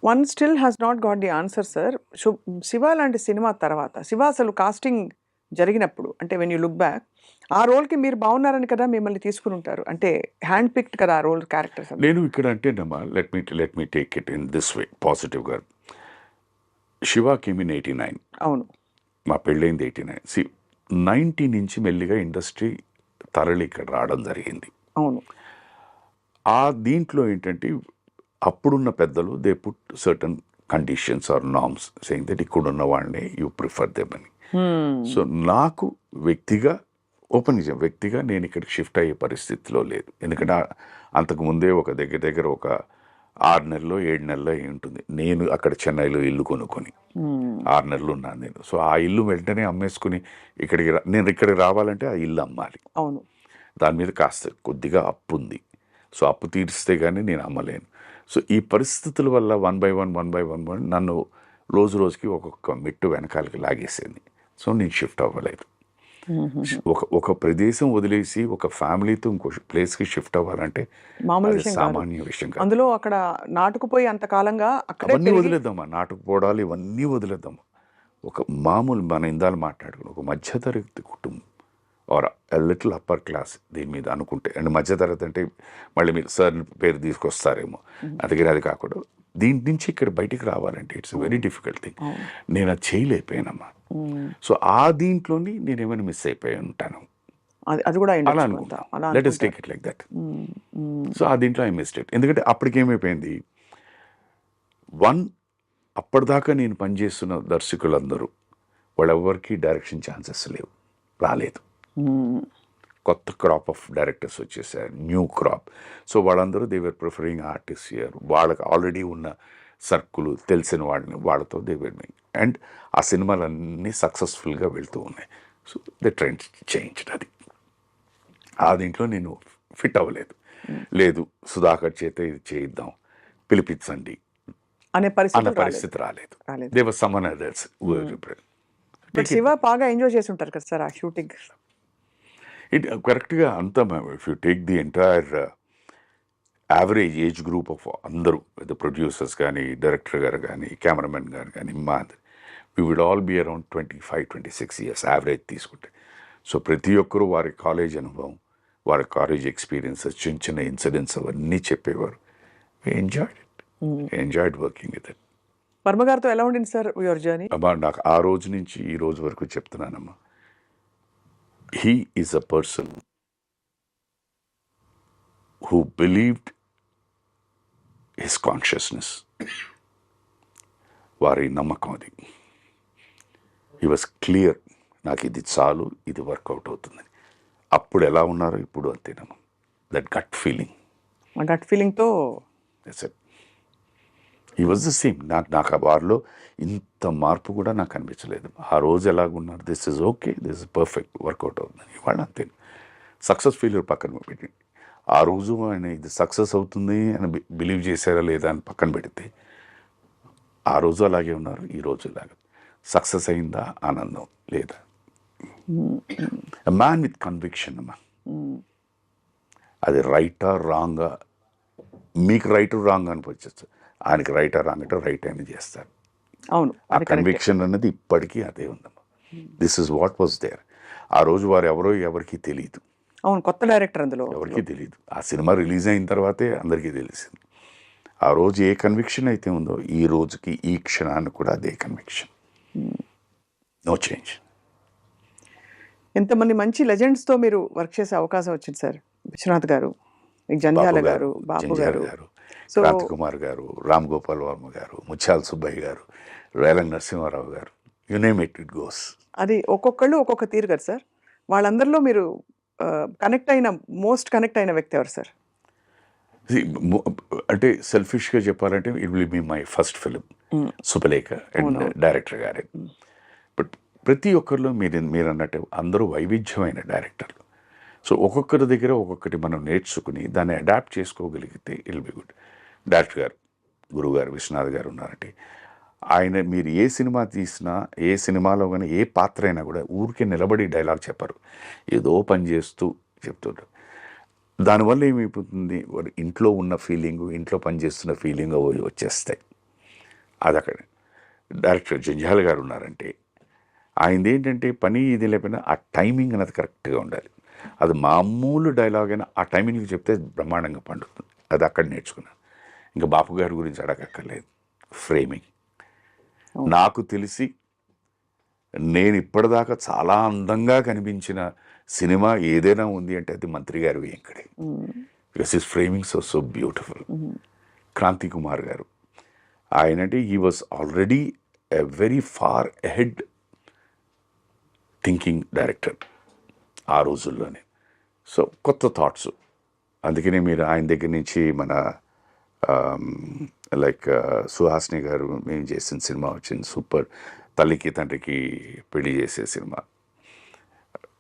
One still has not got the answer sir. Shiva లాంటి cinema తర్వాత శివ అసలు కాస్టింగ్ జరిగినప్పుడు అంటే వెన్ యూ లుక్ బ్యాక్ ఆ రోల్కి మీరు బాగున్నారని కదా మిమ్మల్ని తీసుకుని ఉంటారు. అంటే హ్యాండ్ పిక్డ్ కదా ఆ రోల్ క్యారెక్టర్స్. నేను ఇక్కడ అంటేనమ్మా let me take it in this way పాజిటివ్గా. Shiva came in 89. అవును, మా పెళ్ళైంది 89. 90 నుంచి మెల్లిగా ఇండస్ట్రీ తరలి ఇక్కడ రావడం జరిగింది. అవును, ఆ దీంట్లో ఏంటంటే అప్పుడున్న పెద్దలు they put certain conditions or norms saying that ఇక్కడున్న వాళ్ళని యూ ప్రిఫర్ దెమ్ అని. సో నాకు వ్యక్తిగా నేను ఇక్కడికి షిఫ్ట్ అయ్యే పరిస్థితిలో లేదు. ఎందుకంటే అంతకు ముందే ఒక దగ్గర ఒక 6 నెలలో 7 నెలలో ఉంటుంది నేను అక్కడ చెన్నైలో ఇల్లు కొనుక్కొని 6 నెలలు ఉన్నాను నేను. సో ఆ ఇల్లు వెంటనే అమ్మేసుకుని నేను ఇక్కడికి రావాలంటే ఆ ఇల్లు అమ్మాలి. అవును, దాని మీద కాస్త కొద్దిగా అప్పు ఉంది. సో అప్పు తీరిస్తే కానీ నేను అమ్మలేను. సో ఈ పరిస్థితుల వల్ల వన్ బై వన్ నన్ను రోజుకి ఒక్కొక్క మెట్టు వెనకాలకి లాగేసింది. సో నేను షిఫ్ట్ అవ్వలేదు. ఒక ప్రదేశం వదిలేసి ఒక ఫ్యామిలీతో ఇంకో ప్లేస్కి షిఫ్ట్ అవ్వాలంటే సామాన్య విషయం కాదు. అందులో అక్కడ నాటుకుపోయి అంతకాలంగా అవన్నీ వదిలేద్దామా, నాటుకుపోవడాలు ఇవన్నీ వదిలేద్దామా. ఒక మామూలు మన ఇందాలు మాట్లాడుకుని ఒక మధ్యతరగతి కుటుంబం ఆర్ లిటిల్ అప్పర్ క్లాస్ దీని మీద అనుకుంటే, అండ్ మధ్యతరగతి అంటే మళ్ళీ మీరు సార్ పేరు తీసుకొస్తారేమో, అందుకని అది కాకుండా దీని నుంచి ఇక్కడ బయటికి రావాలంటే ఇట్స్ వెరీ డిఫికల్ట్ థింగ్. నేను అది చేయలేకపోయానమ్మా. సో ఆ దీంట్లోని నేను ఏమైనా మిస్ అయిపోయి ఉంటాను అది కూడా అలా అనుకుంటా. Let us take it like that. So ఆ దీంట్లో ఐ మిస్డ్ ఇట్. ఎందుకంటే అప్పటికేమైపోయింది, అప్పటిదాకా నేను పనిచేస్తున్న దర్శకులందరూ వాళ్ళెవ్వరికి డైరెక్షన్ ఛాన్సెస్ రాలేదు. కొత్త క్రాప్ ఆఫ్ డైరెక్టర్స్ వచ్చేసారు, న్యూ క్రాప్. సో వాళ్ళందరూ they were preferring artist here. వాళ్ళకి ఆల్రెడీ ఉన్న సర్కులు తెలిసిన వాళ్ళతో దే వర్ మేకింగ్, అండ్ ఆ సినిమాలన్నీ సక్సెస్ఫుల్గా వెళ్తూ ఉన్నాయి. So the trend change. అది ఆ దీంట్లో నేను ఫిట్ అవ్వలేదు. లేదు సుధాకర్ చేత ఇది చేయిద్దాం, పిలిపించండి అనే పరిస్థితి రాలేదు. They were someone others. Shiva బాగా ఎంజాయ్ చేసి ఉంటారు కదా సార్ ఆ షూటింగ్. కరెక్ట్గా అంతా if you take the entire average age group of అందరూ, ద ప్రొడ్యూసర్స్ కానీ, డైరెక్టర్ గారు కానీ, కెమెరామెన్ గారు కానీ, మా we will all be around 25-26 years average తీసుకుంటే. సో ప్రతి ఒక్కరూ వారి కాలేజ్ అనుభవం, వారి కాలేజ్ ఎక్స్పీరియన్సెస్, చిన్న ఇన్సిడెంట్స్ అవన్నీ చెప్పేవారు. Enjoyed working with it. Varma గారితో ఎలా ఉండింది సార్ యువర్ జర్నీ? అమ్మా నాకు ఆ రోజు నుంచి ఈ రోజు వరకు చెప్తున్నానమ్మా, he is a person who believed his consciousness. వారి నమ్మకం అది. he was clear, నాకు ఇది చాలు, ఇది వర్కౌట్ అవుతుందని. అప్పుడు ఎలా ఉన్నారో ఇప్పుడు అంతేనమ్మా. దట్ గట్ ఫీలింగ్తో he was the same. నాకు వారిలో ఇంత మార్పు కూడా నాకు అనిపించలేదు. ఆ రోజు ఎలాగున్నారు, this is okay, this is perfect, work out అవుతుందని. ఇవాళ అంతే. సక్సెస్ ఫెయిల్యూర్ పక్కన పెట్టండి, ఆ రోజు ఆయన ఇది సక్సెస్ అవుతుంది అని బిలీవ్ చేశారా లేదా అని పక్కన పెడితే, ఆ రోజు అలాగే ఉన్నారు, ఈ రోజు ఇలాగ. సక్సెస్ అయిందా, ఆనందం లేదా. మ్యాన్ విత్ కన్విక్షన్ అమ్మా. అది రైటా రాంగా, మీకు రైట్ రాంగ్ అనిపించచ్చు, ఆయనకి రైట్ రాంగ్ అంటే రైట్ అని చేస్తారు. అవును, ఆ కన్విక్షన్ అన్నది ఇప్పటికీ అదే ఉందమ్మా. This is what was there. ఆ రోజు వారు ఎవరో ఎవరికి తెలియదు. అవును, కొత్త డైరెక్టర్ అందులో ఎవరికి తెలియదు. ఆ సినిమా రిలీజ్ అయిన తర్వాతే అందరికీ తెలిసింది. ఆ రోజు ఏ కన్విక్షన్ అయితే ఉందో ఈ రోజుకి ఈ క్షణాన్ని కూడా అదే కన్విక్షన్. No change. ఎంతమంది మంచి లెజెండ్స్తో మీరు వర్క్ చేసే అవకాశం వచ్చింది సార్. విశ్వనాథ్ గారు, జంధ్యాల గారు, బాబు గారు, క్రాంతి కుమార్ గారు, రామ్ గోపాల్ వర్మ గారు, ముత్యాల సుబ్బయ్య గారు, రేలంగ్ నరసింహారావు గారు, you name it, it goes. అది ఒక్కొక్కళ్ళు ఒక్కొక్క తీరు కదా సార్. వాళ్ళందరిలో మీరు మోస్ట్ కనెక్ట్ అయిన వ్యక్తి ఎవరు సార్? అంటే సెల్ఫిష్గా చెప్పాలంటే it will be my first film Subhalekha and director గారే. బట్ ప్రతి ఒక్కరిలో మీరు అన్నట్టు అందరూ వైవిధ్యమైన డైరెక్టర్లు. సో ఒక్కొక్కరి దగ్గర ఒక్కొక్కటి మనం నేర్చుకుని దాన్ని అడాప్ట్ చేసుకోగలిగితే ఇట్ బి గుడ్. డైరెక్టర్ గారు, గురువు గారు, విశ్వనాథ్ గారు ఉన్నారంటే ఆయన మీరు ఏ సినిమా తీసినా, ఏ సినిమాలో కానీ ఏ పాత్ర అయినా కూడా ఊరికే నిలబడి డైలాగ్ చెప్పరు, ఏదో పని చేస్తూ చెప్తుంటారు. దానివల్ల ఏమైపోతుంది, ఇంట్లో ఉన్న ఫీలింగు, ఇంట్లో పనిచేస్తున్న ఫీలింగ్ వచ్చేస్తాయి. అది అక్కడ డైరెక్టర్ జంజాల గారు ఉన్నారంటే ఆయనది ఏంటంటే పని ఇది లేకపోయినా ఆ టైమింగ్ అనేది కరెక్ట్గా ఉండాలి. అది మామూలు డైలాగ్ అయినా ఆ టైమింగ్కి చెప్తే బ్రహ్మాండంగా పండుతుంది. అది అక్కడ నేర్చుకున్నాను. ఇంకా బాపు గారి గురించి అడగక్కర్లేదు. ఫ్రేమింగ్ నాకు తెలిసి నేను ఇప్పటిదాకా చాలా అందంగా కనిపించిన సినిమా ఏదైనా ఉంది అంటే అది మంత్రి గారి వెంకడే. Because his framings are so beautiful. Kranti Kumar గారు ఆయనంటే he was already a very far ahead thinking director ఆ రోజుల్లోనే. సో కొత్త థాట్స్. అందుకనే మీరు ఆయన దగ్గర నుంచి మన లైక్ సుహాసిని గారు మేము చేసిన సినిమా వచ్చింది సూపర్, తల్లికి తండ్రికి పెళ్లి చేసే cinema,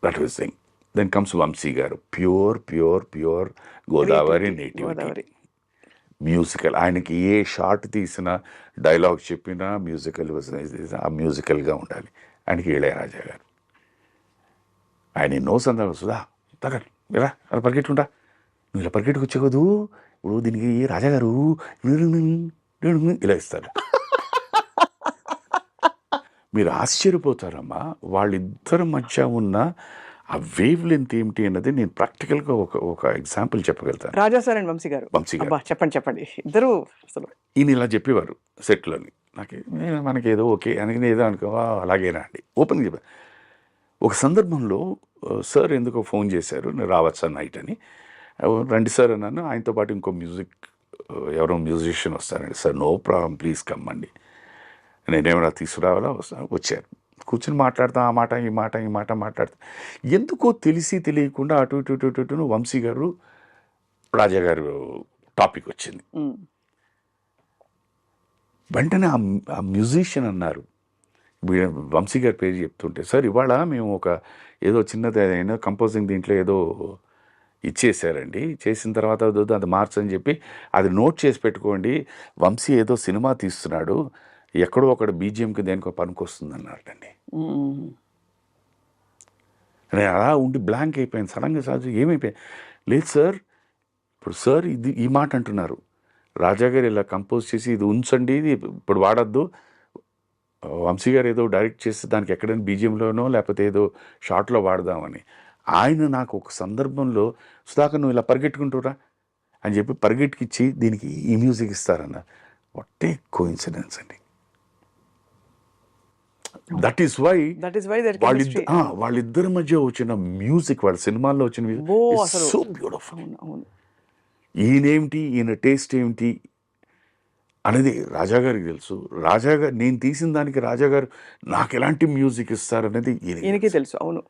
that was thing. Then comes Vamshi గారు, pure pure pure Godavari nativity musical. ఆయనకి ఏ షార్ట్ తీసినా డైలాగ్ చెప్పినా మ్యూజికల్ ఆ మ్యూజికల్గా ఉండాలి. ఆయనకి ఇళయరాజా గారు ఆయన ఎన్నో సందర్భాలు సుధా తగ ఇలా అలా పరిగెట్టుకుంటా, నువ్వు ఇలా పరిగెట్టుకు వచ్చేకదు, ఇప్పుడు దీనికి రాజాగారు ఇలా ఇస్తారు. మీరు ఆశ్చర్యపోతారమ్మా వాళ్ళిద్దరి మధ్య ఉన్న ఆ వేవ్ లెంత్ ఏమిటి అన్నది నేను ప్రాక్టికల్గా ఒక ఎగ్జాంపుల్ చెప్పగలుగుతాను. రాజా సార్ అండ్ వంశీ గారు. చెప్పండి ఇద్దరు అసలు ఈయన ఇలా చెప్పేవారు సెట్లోని. మనకి ఏదో ఓకే అని ఏదో అనుకో అలాగేనా అండి ఓపెన్గా చెప్పారు. ఒక సందర్భంలో సార్ ఎందుకో ఫోన్ చేశారు, నేను రావచ్చు సార్ నైట్ అని. రండి సార్ అన్నాను. ఆయనతో పాటు ఇంకో ఎవరో మ్యూజిషియన్ వస్తారండి. సార్ నో ప్రాబ్లం ప్లీజ్ కమ్మండి. నేనేమైనా తీసుకురావాలా వచ్చారు. కూర్చొని మాట్లాడతా ఆ మాట ఈ మాట మాట్లాడతా. ఎందుకో తెలిసి తెలియకుండా అటు ఇటు వంశీ గారు రాజా గారు టాపిక్ వచ్చింది. వెంటనే ఆ మ్యూజిషియన్ అన్నారు, వంశీ గారి పేరు చెప్తుంటే, సార్ ఇవాళ మేము ఒక ఏదో చిన్నది అయినా కంపోజింగ్ దీంట్లో ఏదో ఇచ్చేసారండి, చేసిన తర్వాత అది మార్చని చెప్పి అది నోట్ చేసి పెట్టుకోండి, వంశీ ఏదో సినిమా తీస్తున్నాడు, ఎక్కడో ఒకటి బీజిఎంకి దేనికో పనికొస్తుంది అన్నారండి. నేను అలా ఉండి బ్లాంక్ అయిపోయాను. సడన్గా సార్ ఏమైపోయాయి, లేదు సార్ ఇప్పుడు సార్ ఈ మాట అంటున్నారు, రాజా గారు ఇలా కంపోజ్ చేసి ఇది ఉంచండి, ఇది ఇప్పుడు వాడద్దు, వంశీ గారు ఏదో డైరెక్ట్ చేస్తే దానికి ఎక్కడైనా బీజిఎంలోనో లేకపోతే ఏదో షార్ట్లో వాడదామని. ఆయన నాకు ఒక సందర్భంలో సుధాకర్ నువ్వు ఇలా పరిగెట్టుకుంటురా అని చెప్పి పరిగెట్టుకిచ్చి దీనికి ఈ మ్యూజిక్ ఇస్తారన్న. వాట్ ఏ కోఇన్సిడెన్స్ అండి. దట్ ఈస్ వై వాళ్ళిద్దరి మధ్య వచ్చిన మ్యూజిక్, వాళ్ళ సినిమాల్లో వచ్చిన మ్యూజిక్ సో బ్యూటిఫుల్. ఈయనేమిటి, ఈయన టేస్ట్ ఏమిటి అనేది రాజాగారికి తెలుసు. రాజాగారు నేను తీసిన దానికి రాజాగారు నాకు ఎలాంటి మ్యూజిక్ ఇస్తారనేది ఈయనకి తెలుసు. అవును.